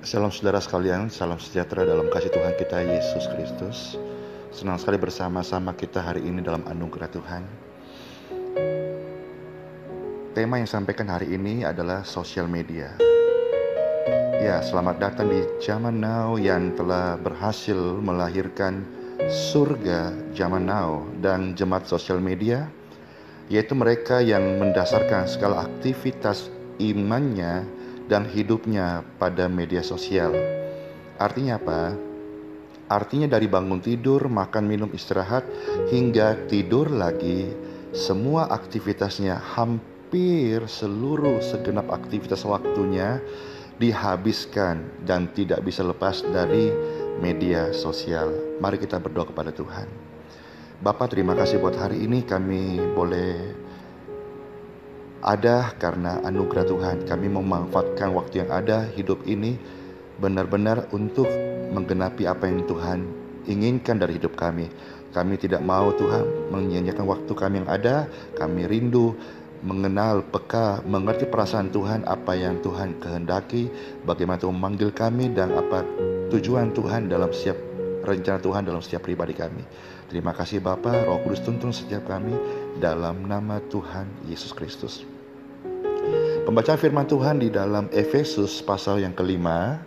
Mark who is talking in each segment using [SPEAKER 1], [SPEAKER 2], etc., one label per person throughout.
[SPEAKER 1] Salam saudara sekalian, salam sejahtera dalam kasih Tuhan kita Yesus Kristus. Senang sekali bersama-sama kita hari ini dalam anugerah Tuhan. Tema yang disampaikan hari ini adalah sosial media. Ya, selamat datang di zaman now yang telah berhasil melahirkan surga zaman now dan jemaat sosial media, yaitu mereka yang mendasarkan segala aktivitas imannya dan hidupnya pada media sosial. Artinya apa? Artinya dari bangun tidur, makan, minum, istirahat, hingga tidur lagi, semua aktivitasnya, hampir seluruh segenap aktivitas waktunya dihabiskan dan tidak bisa lepas dari media sosial. Mari kita berdoa kepada Tuhan. Bapa, terima kasih buat hari ini kami boleh ada karena anugerah Tuhan. Kami memanfaatkan waktu yang ada, hidup ini benar-benar untuk menggenapi apa yang Tuhan inginkan dari hidup kami. Kami tidak mau Tuhan menyia-nyiakan waktu kami yang ada. Kami rindu mengenal, peka, mengerti perasaan Tuhan, apa yang Tuhan kehendaki, bagaimana Tuhan memanggil kami, dan apa tujuan Tuhan dalam setiap rencana Tuhan dalam setiap pribadi kami. Terima kasih Bapa, Roh Kudus tuntun setiap kami dalam nama Tuhan Yesus Kristus. Pembacaan firman Tuhan di dalam Efesus pasal yang kelima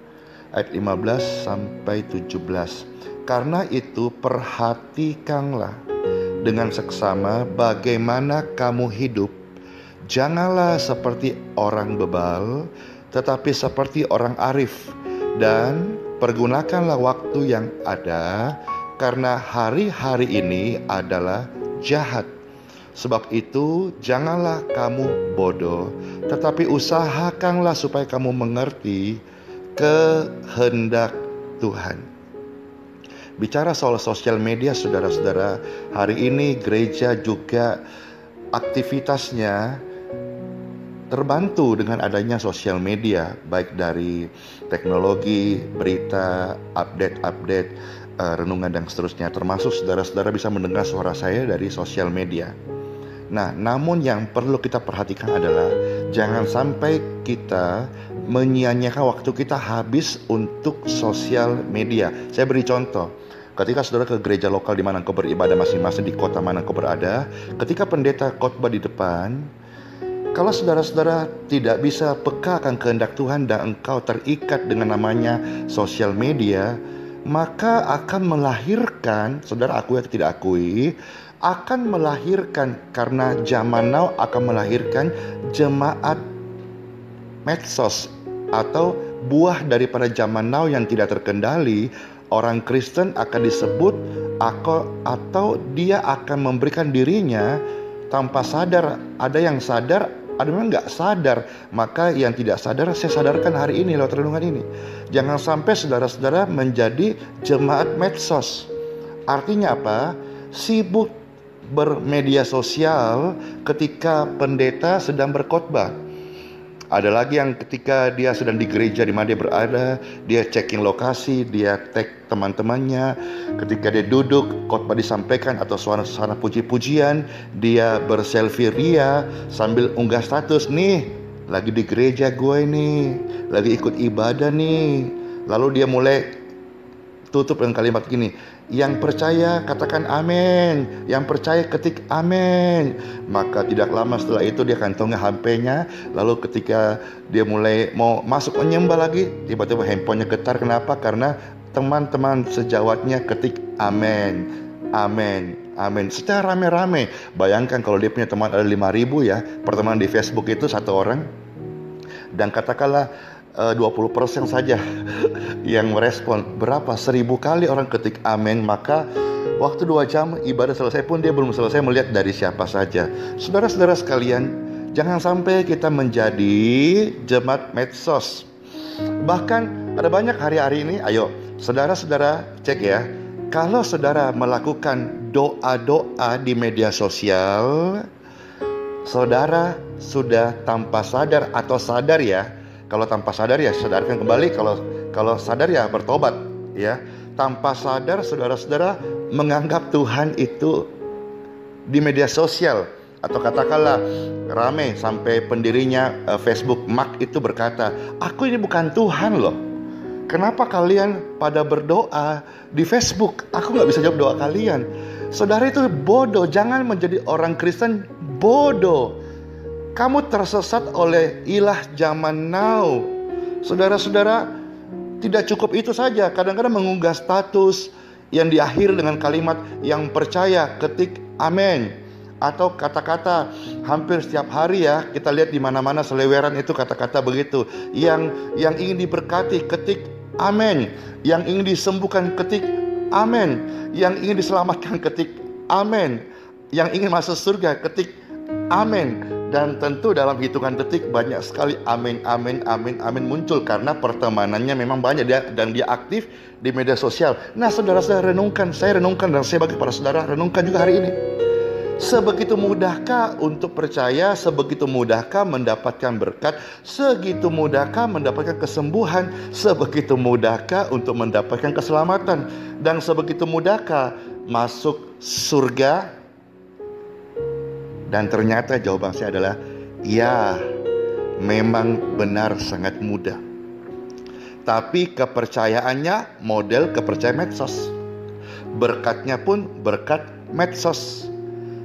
[SPEAKER 1] ayat 15 sampai 17. Karena itu perhatikanlah dengan seksama bagaimana kamu hidup. Janganlah seperti orang bebal, tetapi seperti orang arif. Dan pergunakanlah waktu yang ada, karena hari-hari ini adalah jahat. Sebab itu janganlah kamu bodoh, tetapi usahakanlah supaya kamu mengerti kehendak Tuhan. Bicara soal sosial media, saudara-saudara, hari ini gereja juga aktivitasnya terbantu dengan adanya sosial media, baik dari teknologi, berita, update, renungan dan seterusnya. Termasuk saudara-saudara bisa mendengar suara saya dari sosial media. Nah, namun yang perlu kita perhatikan adalah jangan sampai kita menyia-nyiakan waktu kita habis untuk sosial media. Saya beri contoh. Ketika saudara ke gereja lokal di mana engkau beribadah masing-masing, di kota mana engkau berada, ketika pendeta khotbah di depan, kalau saudara-saudara tidak bisa peka akan kehendak Tuhan dan engkau terikat dengan namanya sosial media, maka akan melahirkan, saudara akui atau tidak akui, akan melahirkan, karena zaman now akan melahirkan jemaat medsos atau buah daripada zaman now yang tidak terkendali. Orang Kristen akan disebut atau dia akan memberikan dirinya tanpa sadar. Ada yang sadar, ada yang nggak sadar. Maka yang tidak sadar saya sadarkan hari ini lewat renungan ini. Jangan sampai saudara-saudara menjadi jemaat medsos. Artinya apa? Sibuk bermedia sosial ketika pendeta sedang berkhotbah. Ada lagi yang ketika dia sedang di gereja di mana dia berada, dia checking lokasi, dia tag teman-temannya. Ketika dia duduk, khotbah disampaikan atau suara puji-pujian, dia berselfie ria sambil unggah status, nih lagi di gereja gue nih, lagi ikut ibadah nih. Lalu dia mulai tutup dengan kalimat gini, yang percaya katakan amin, yang percaya ketik amin. Maka tidak lama setelah itu dia kantongnya HP-nya. Lalu ketika dia mulai mau masuk menyembah lagi, tiba-tiba handphonenya getar. Kenapa? Karena teman-teman sejawatnya ketik amin, amin, amin secara rame-rame. Bayangkan kalau dia punya teman ada 5.000 ya, pertemanan di Facebook itu satu orang, dan katakanlah 20% saja yang merespon. Berapa? 1.000 kali orang ketik amin. Maka waktu 2 jam ibadah selesai pun dia belum selesai melihat dari siapa saja. Saudara-saudara sekalian, jangan sampai kita menjadi jemaat medsos. Bahkan ada banyak hari-hari ini, ayo saudara-saudara cek ya, kalau saudara melakukan doa-doa di media sosial, saudara sudah tanpa sadar atau sadar ya. Kalau tanpa sadar ya sadarkan kembali, kalau sadar ya bertobat ya. Tanpa sadar saudara-saudara menganggap Tuhan itu di media sosial. Atau katakanlah rame sampai pendirinya Facebook Mark itu berkata, aku ini bukan Tuhan loh. Kenapa kalian pada berdoa di Facebook? Aku nggak bisa jawab doa kalian. Saudara, itu bodoh. Jangan menjadi orang Kristen bodoh. Kamu tersesat oleh ilah zaman now. Saudara-saudara, tidak cukup itu saja. Kadang-kadang mengunggah status yang diakhiri dengan kalimat yang percaya, ketik amin. Atau kata-kata hampir setiap hari ya, kita lihat di mana-mana seleweran itu kata-kata begitu. Yang ingin diberkati, ketik amin. Yang ingin disembuhkan, ketik amin. Yang ingin diselamatkan, ketik amin. Yang ingin masuk surga, ketik amin. Dan tentu dalam hitungan detik banyak sekali amin, amin, amin, amin muncul, karena pertemanannya memang banyak dan dia aktif di media sosial. Nah, saudara-saudara, renungkan, saya renungkan, dan saya bagi para saudara renungkan juga hari ini. Sebegitu mudahkah untuk percaya? Sebegitu mudahkah mendapatkan berkat? Segitu mudahkah mendapatkan kesembuhan? Sebegitu mudahkah untuk mendapatkan keselamatan? Dan sebegitu mudahkah masuk surga? Dan ternyata jawaban saya adalah ya, memang benar sangat mudah. Tapi kepercayaannya model kepercayaan medsos. Berkatnya pun berkat medsos.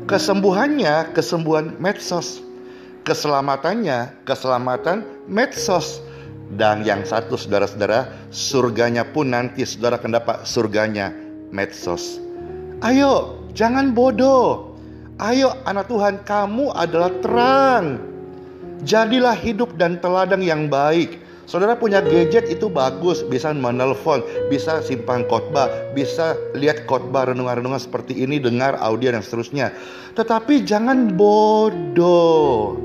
[SPEAKER 1] Kesembuhannya kesembuhan medsos. Keselamatannya keselamatan medsos. Dan yang satu, saudara-saudara, surganya pun nanti saudara akan dapat surganya medsos. Ayo, jangan bodoh. Ayo anak Tuhan, kamu adalah terang. Jadilah hidup dan teladan yang baik. Saudara punya gadget itu bagus, bisa menelpon, bisa simpan khotbah, bisa lihat khotbah renungan-renungan seperti ini, dengar audio dan seterusnya. Tetapi jangan bodoh.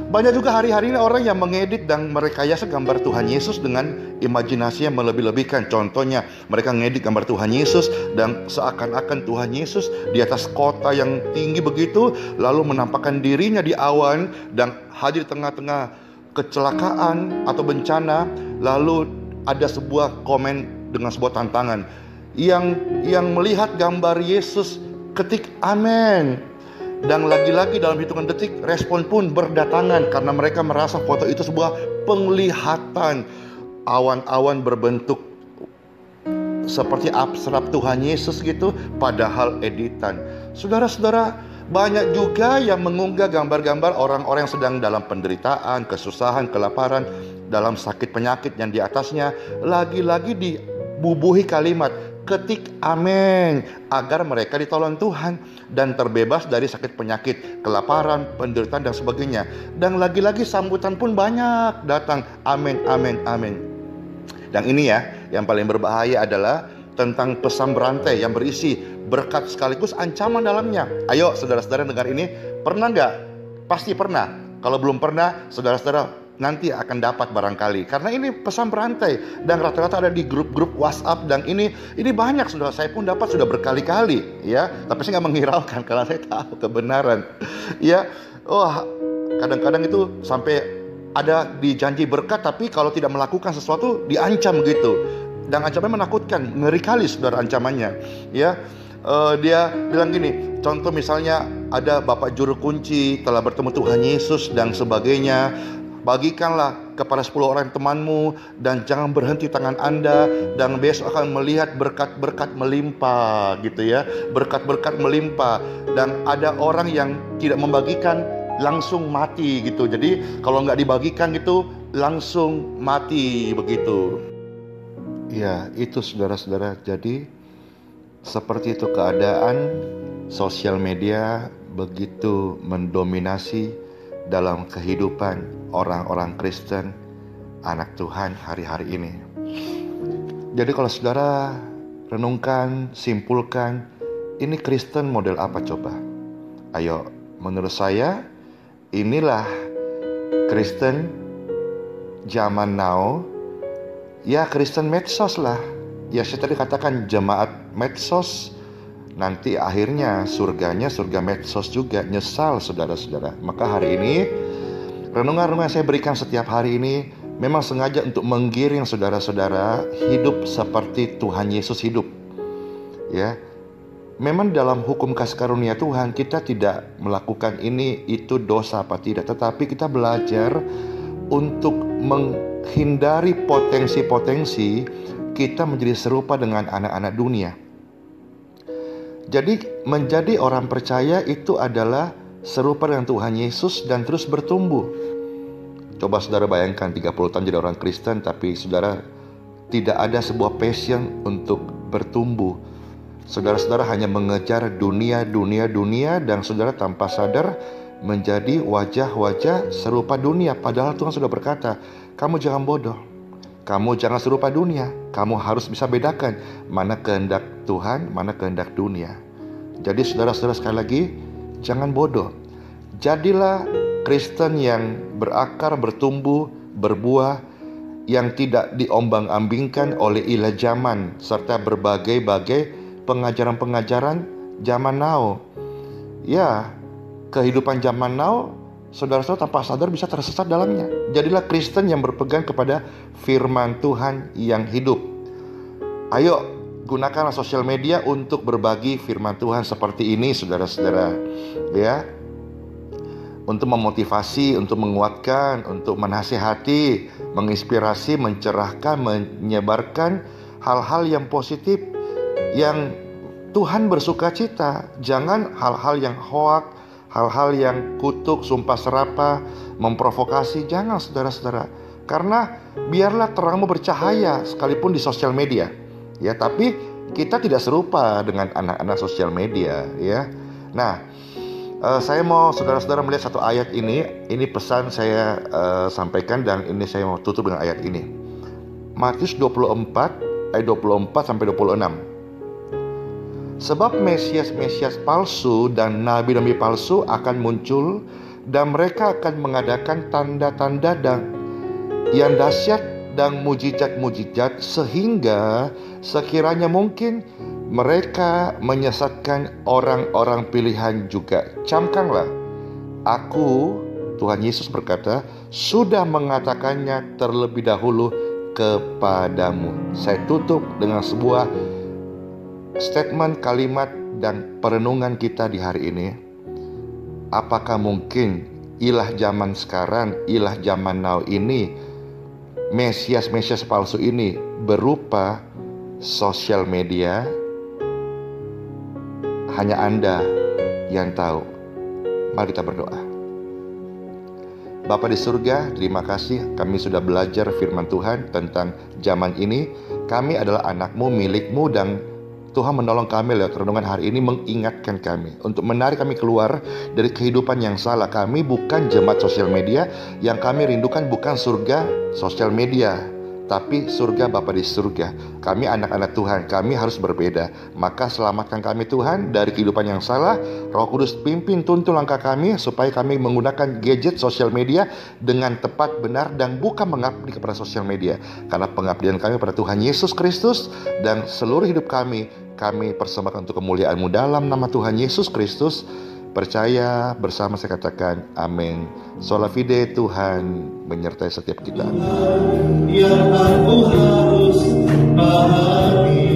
[SPEAKER 1] Banyak juga hari-hari ini orang yang mengedit dan merekayasa gambar Tuhan Yesus dengan imajinasi yang melebih-lebihkan. Contohnya, mereka ngedit gambar Tuhan Yesus dan seakan-akan Tuhan Yesus di atas kota yang tinggi begitu, lalu menampakkan dirinya di awan dan hadir di tengah-tengah kecelakaan atau bencana. Lalu ada sebuah komen dengan sebuah tantangan. Yang melihat gambar Yesus ketik amin. Dan lagi-lagi dalam hitungan detik respon pun berdatangan, karena mereka merasa foto itu sebuah penglihatan. Awan-awan berbentuk seperti abstrak Tuhan Yesus gitu, padahal editan. Saudara-saudara, banyak juga yang mengunggah gambar-gambar orang-orang yang sedang dalam penderitaan, kesusahan, kelaparan, dalam sakit penyakit yang di atasnya lagi-lagi dibubuhi kalimat ketik amin, agar mereka ditolong Tuhan dan terbebas dari sakit penyakit, kelaparan, penderitaan dan sebagainya. Dan lagi-lagi sambutan pun banyak datang, amin, amin, amin. Dan ini ya, yang paling berbahaya adalah tentang pesan berantai yang berisi berkat sekaligus ancaman dalamnya. Ayo saudara-saudara dengar ini, pernah nggak? Pasti pernah. Kalau belum pernah, saudara-saudara nanti akan dapat barangkali, karena ini pesan berantai dan rata-rata ada di grup-grup WhatsApp. Dan ini banyak, saudara, saya pun dapat sudah berkali-kali ya, tapi saya nggak menghiraukan karena saya tahu kebenaran ya. Kadang-kadang itu sampai ada dijanji berkat, tapi kalau tidak melakukan sesuatu diancam gitu. Dan ancamannya menakutkan, ngeri kali saudara ancamannya ya. Dia bilang gini, contoh misalnya ada bapak juru kunci telah bertemu Tuhan Yesus dan sebagainya. Bagikanlah kepada 10 orang temanmu dan jangan berhenti tangan Anda, dan besok akan melihat berkat-berkat melimpah gitu ya. Berkat-berkat melimpah. Dan ada orang yang tidak membagikan, langsung mati gitu. Jadi kalau nggak dibagikan gitu, langsung mati begitu. Ya, itu saudara-saudara. Jadi seperti itu keadaan sosial media begitu mendominasi dalam kehidupan orang-orang Kristen, anak Tuhan hari-hari ini. Jadi kalau saudara renungkan, simpulkan, ini Kristen model apa coba? Ayo, menurut saya inilah Kristen zaman now. Ya, Kristen medsos lah. Ya, saya tadi katakan jemaat medsos. Nanti akhirnya surganya surga medsos juga. Nyesal saudara-saudara. Maka hari ini renungan-renungan yang saya berikan setiap hari ini memang sengaja untuk menggiring saudara-saudara hidup seperti Tuhan Yesus hidup. Ya, memang dalam hukum kasih karunia Tuhan kita tidak melakukan ini itu dosa apa tidak, tetapi kita belajar untuk hindari potensi-potensi kita menjadi serupa dengan anak-anak dunia. Jadi menjadi orang percaya itu adalah serupa dengan Tuhan Yesus dan terus bertumbuh. Coba saudara bayangkan 30 tahun jadi orang Kristen, tapi saudara tidak ada sebuah passion untuk bertumbuh. Saudara-saudara hanya mengejar dunia, dan saudara tanpa sadar menjadi wajah-wajah serupa dunia. Padahal Tuhan sudah berkata, kamu jangan bodoh, kamu jangan serupa dunia, kamu harus bisa bedakan mana kehendak Tuhan, mana kehendak dunia. Jadi saudara-saudara, sekali lagi, jangan bodoh. Jadilah Kristen yang berakar, bertumbuh, berbuah, yang tidak diombang-ambingkan oleh ilah zaman serta berbagai-bagai pengajaran-pengajaran zaman now. Ya, kehidupan zaman now, saudara-saudara tanpa sadar bisa tersesat dalamnya. Jadilah Kristen yang berpegang kepada firman Tuhan yang hidup. Ayo, gunakanlah sosial media untuk berbagi firman Tuhan seperti ini, saudara-saudara. Ya, untuk memotivasi, untuk menguatkan, untuk menasihati, menginspirasi, mencerahkan, menyebarkan hal-hal yang positif, yang Tuhan bersuka cita. Jangan hal-hal yang hoak, hal-hal yang kutuk, sumpah serapah, memprovokasi. Jangan, saudara-saudara. Karena biarlah terangmu bercahaya sekalipun di sosial media. Ya, tapi kita tidak serupa dengan anak-anak sosial media, ya. Nah, saya mau saudara-saudara melihat satu ayat ini. Ini pesan saya sampaikan, dan ini saya mau tutup dengan ayat ini. Matius 24 ayat 24 sampai 26. Sebab Mesias-Mesias palsu dan nabi-nabi palsu akan muncul, dan mereka akan mengadakan tanda-tanda dan yang dahsyat dan mujizat-mujizat, sehingga sekiranya mungkin mereka menyesatkan orang-orang pilihan juga. Camkanlah, aku, Tuhan Yesus berkata, sudah mengatakannya terlebih dahulu kepadamu. Saya tutup dengan sebuah statement, kalimat, dan perenungan kita di hari ini. Apakah mungkin ilah zaman sekarang, ilah zaman now ini, Mesias-Mesias palsu ini berupa sosial media? Hanya Anda yang tahu. Mari kita berdoa. Bapa di surga, terima kasih kami sudah belajar firman Tuhan tentang zaman ini. Kami adalah anak-Mu, milik-Mu, dan Tuhan menolong kami lewat renungan hari ini, mengingatkan kami untuk menarik kami keluar dari kehidupan yang salah. Kami bukan jemaat sosial media. Yang kami rindukan bukan surga sosial media, tapi surga Bapa di surga. Kami anak-anak Tuhan, kami harus berbeda. Maka selamatkan kami Tuhan dari kehidupan yang salah. Roh Kudus pimpin, tuntun langkah kami supaya kami menggunakan gadget sosial media dengan tepat, benar, dan bukan mengabdi kepada sosial media. Karena pengabdian kami pada Tuhan Yesus Kristus, dan seluruh hidup kami persembahkan untuk kemuliaan-Mu dalam nama Tuhan Yesus Kristus. Percaya bersama saya katakan amin. Sola fide, Tuhan menyertai setiap kita.
[SPEAKER 2] Yang aku harus pahami.